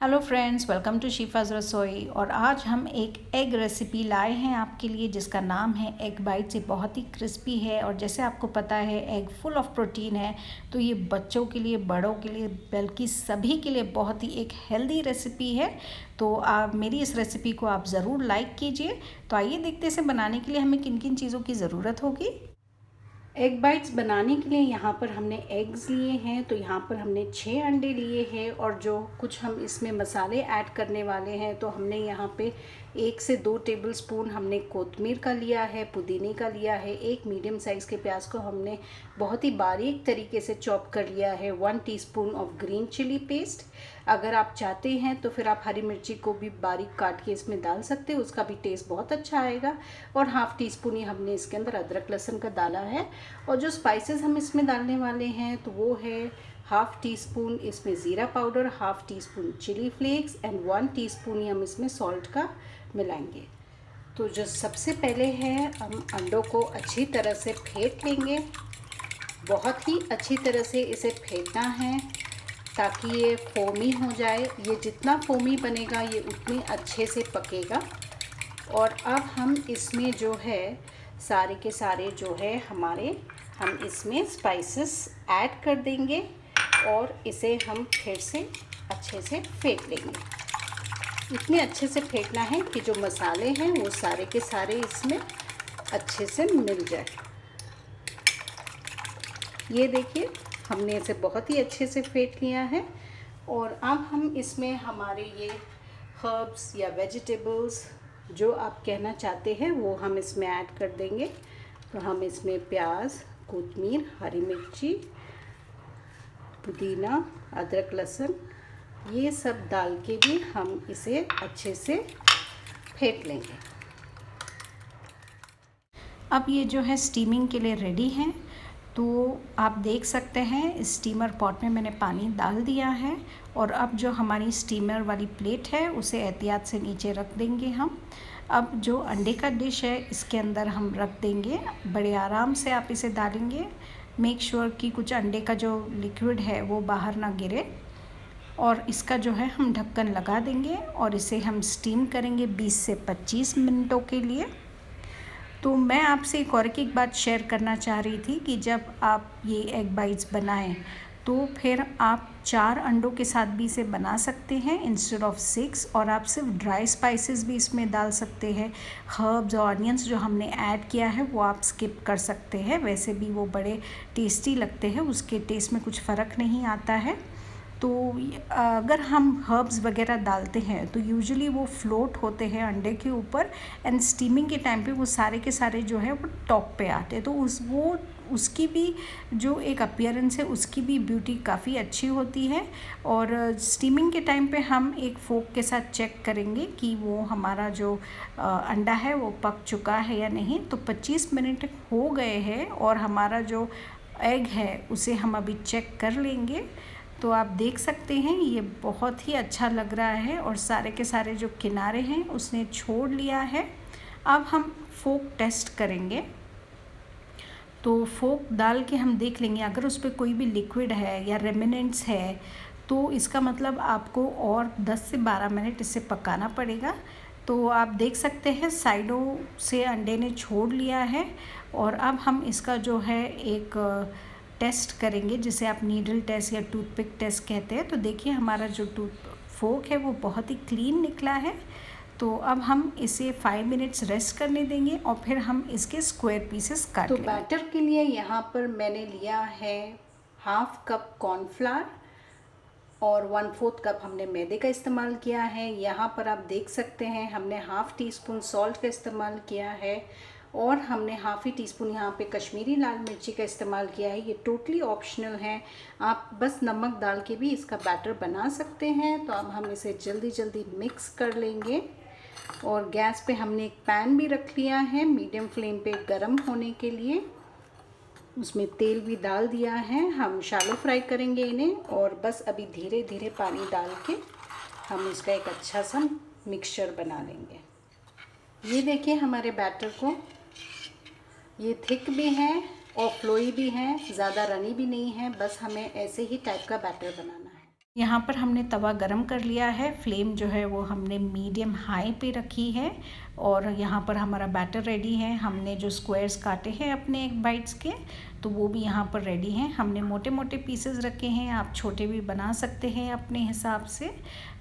Hello friends, welcome to शिफाज रसोई। और आज हम एक एग रेसिपी लाए हैं आपके लिए जिसका नाम है एग बाइट्स। ये बहुत ही क्रिस्पी है और जैसे आपको पता है एग फुल ऑफ प्रोटीन है, तो ये बच्चों के लिए, बड़ों के लिए, बल्कि सभी के लिए बहुत ही एक हेल्दी रेसिपी है। तो आप मेरी इस रेसिपी को आप ज़रूर लाइक कीजिए। तो आइए देखते हैं इसे बनाने के लिए हमें किन किन चीज़ों की ज़रूरत होगी। एग बाइट्स बनाने के लिए यहाँ पर हमने एग्स लिए हैं, तो यहाँ पर हमने 6 अंडे लिए हैं। और जो कुछ हम इसमें मसाले ऐड करने वाले हैं, तो हमने यहाँ पे 1 से 2 टेबलस्पून हमने कोतमीर का लिया है, पुदीने का लिया है। एक मीडियम साइज़ के प्याज को हमने बहुत ही बारीक तरीके से चॉप कर लिया है। 1 teaspoon of green chilli paste. अगर आप चाहते हैं तो फिर आप हरी मिर्ची को भी बारीक काट के इसमें डाल सकते हैं, उसका भी टेस्ट बहुत अच्छा आएगा। और हाफ़ टी स्पून ही हमने इसके अंदर अदरक लहसुन का डाला है। और जो स्पाइसेस हम इसमें डालने वाले हैं तो वो है हाफ़ टी स्पून इसमें ज़ीरा powder, half teaspoon chilli flakes and 1 teaspoon ही हम इसमें सॉल्ट का मिलाएंगे। तो जो सबसे पहले है, हम अंडों को अच्छी तरह से फेंट लेंगे। बहुत ही अच्छी तरह से इसे फेंटना है ताकि ये फोमी हो जाए। ये जितना फोमी बनेगा ये उतनी अच्छे से पकेगा। और अब हम इसमें जो है सारे के सारे जो है हम इसमें स्पाइसेस ऐड कर देंगे और इसे हम फिर से अच्छे से फेंट लेंगे। इतने अच्छे से फेंटना है कि जो मसाले हैं वो सारे के सारे इसमें अच्छे से मिल जाए। ये देखिए, हमने इसे बहुत ही अच्छे से फेंट लिया है। और अब हम इसमें हमारे ये हर्ब्स या वेजिटेबल्स जो आप कहना चाहते हैं वो हम इसमें ऐड कर देंगे। तो हम इसमें प्याज, कोतमीर, हरी मिर्ची, पुदीना, अदरक लहसुन ये सब डाल के भी हम इसे अच्छे से फेंट लेंगे। अब ये जो है स्टीमिंग के लिए रेडी है। तो आप देख सकते हैं स्टीमर पॉट में मैंने पानी डाल दिया है। और अब जो हमारी स्टीमर वाली प्लेट है उसे एहतियात से नीचे रख देंगे हम। अब जो अंडे का डिश है इसके अंदर हम रख देंगे। बड़े आराम से आप इसे डालेंगे। मेक श्योर कि कुछ अंडे का जो लिक्विड है वो बाहर ना गिरे। और इसका जो है हम ढक्कन लगा देंगे और इसे हम स्टीम करेंगे 20 से 25 मिनटों के लिए। तो मैं आपसे एक बात शेयर करना चाह रही थी कि जब आप ये एग बाइट्स बनाएं तो फिर आप 4 अंडों के साथ भी इसे बना सकते हैं इंस्टेड ऑफ 6। और आप सिर्फ ड्राई स्पाइसेस भी इसमें डाल सकते हैं। हर्ब्स और ऑनियंस जो हमने ऐड किया है वो आप स्किप कर सकते हैं, वैसे भी वो बड़े टेस्टी लगते हैं, उसके टेस्ट में कुछ फ़र्क नहीं आता है। तो अगर हम हर्ब्स वगैरह डालते हैं तो यूजुअली वो फ्लोट होते हैं अंडे के ऊपर, एंड स्टीमिंग के टाइम पे वो सारे के सारे जो है वो टॉप पे आते हैं। तो उसकी भी जो एक अपीयरेंस है उसकी भी ब्यूटी काफ़ी अच्छी होती है। और स्टीमिंग के टाइम पे हम एक फोक के साथ चेक करेंगे कि वो हमारा जो अंडा है वो पक चुका है या नहीं। तो 25 मिनट हो गए हैं और हमारा जो एग है उसे हम अभी चेक कर लेंगे। तो आप देख सकते हैं ये बहुत ही अच्छा लग रहा है और सारे के सारे जो किनारे हैं उसने छोड़ लिया है। अब हम फोक टेस्ट करेंगे। तो फोक डाल के हम देख लेंगे, अगर उस पर कोई भी लिक्विड है या रेमिनेंट्स है तो इसका मतलब आपको और 10 से 12 मिनट इसे पकाना पड़ेगा। तो आप देख सकते हैं साइडों से अंडे ने छोड़ लिया है। और अब हम इसका जो है एक टेस्ट करेंगे जिसे आप नीडल टेस्ट या टूथपिक टेस्ट कहते हैं। तो देखिए हमारा जो फोक है वो बहुत ही क्लीन निकला है। तो अब हम इसे 5 मिनट्स रेस्ट करने देंगे और फिर हम इसके स्क्वायर पीसेस काट लेंगे। तो बैटर के लिए यहाँ पर मैंने लिया है हाफ कप कॉर्नफ्लावर और 1/4 कप हमने मैदे का इस्तेमाल किया है। यहाँ पर आप देख सकते हैं हमने हाफ़ टी स्पून सॉल्ट का इस्तेमाल किया है और हमने हाफ़ ही टीस्पून यहाँ पे कश्मीरी लाल मिर्ची का इस्तेमाल किया है। ये टोटली ऑप्शनल है, आप बस नमक डाल के भी इसका बैटर बना सकते हैं। तो अब हम इसे जल्दी जल्दी मिक्स कर लेंगे। और गैस पे हमने एक पैन भी रख लिया है मीडियम फ्लेम पे गरम होने के लिए। उसमें तेल भी डाल दिया है। हम शैलो फ्राई करेंगे इन्हें और बस अभी धीरे धीरे पानी डाल के हम इसका एक अच्छा सा मिक्सचर बना लेंगे। ये देखिए हमारे बैटर को, ये थिक भी है और फ्लोई भी है, ज़्यादा रनी भी नहीं है, बस हमें ऐसे ही टाइप का बैटर बनाना है। यहाँ पर हमने तवा गरम कर लिया है, फ्लेम जो है वो हमने मीडियम हाई पे रखी है और यहाँ पर हमारा बैटर रेडी है। हमने जो स्क्वायर्स काटे हैं अपने एग बाइट्स के, तो वो भी यहाँ पर रेडी हैं। हमने मोटे मोटे पीसेस रखे हैं, आप छोटे भी बना सकते हैं अपने हिसाब से।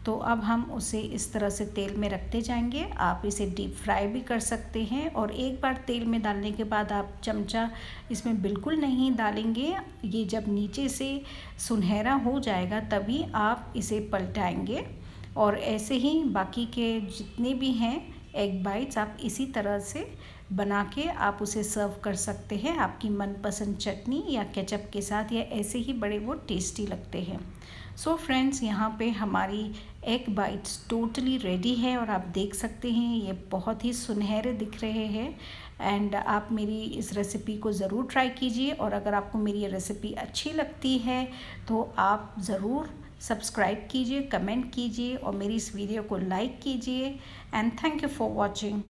तो अब हम उसे इस तरह से तेल में रखते जाएंगे। आप इसे डीप फ्राई भी कर सकते हैं और एक बार तेल में डालने के बाद आप चमचा इसमें बिल्कुल नहीं डालेंगे। ये जब नीचे से सुनहरा हो जाएगा तभी आप इसे पलटाएंगे। और ऐसे ही बाकी के जितने भी हैं एग बाइट्स आप इसी तरह से बना के आप उसे सर्व कर सकते हैं आपकी मनपसंद चटनी या केचप के साथ, या ऐसे ही बड़े वो टेस्टी लगते हैं। सो फ्रेंड्स, यहाँ पे हमारी एग बाइट्स टोटली रेडी है और आप देख सकते हैं ये बहुत ही सुनहरे दिख रहे हैं। एंड आप मेरी इस रेसिपी को ज़रूर ट्राई कीजिए और अगर आपको मेरी ये रेसिपी अच्छी लगती है तो आप ज़रूर सब्सक्राइब कीजिए, कमेंट कीजिए और मेरी इस वीडियो को लाइक कीजिए। And thank you for watching.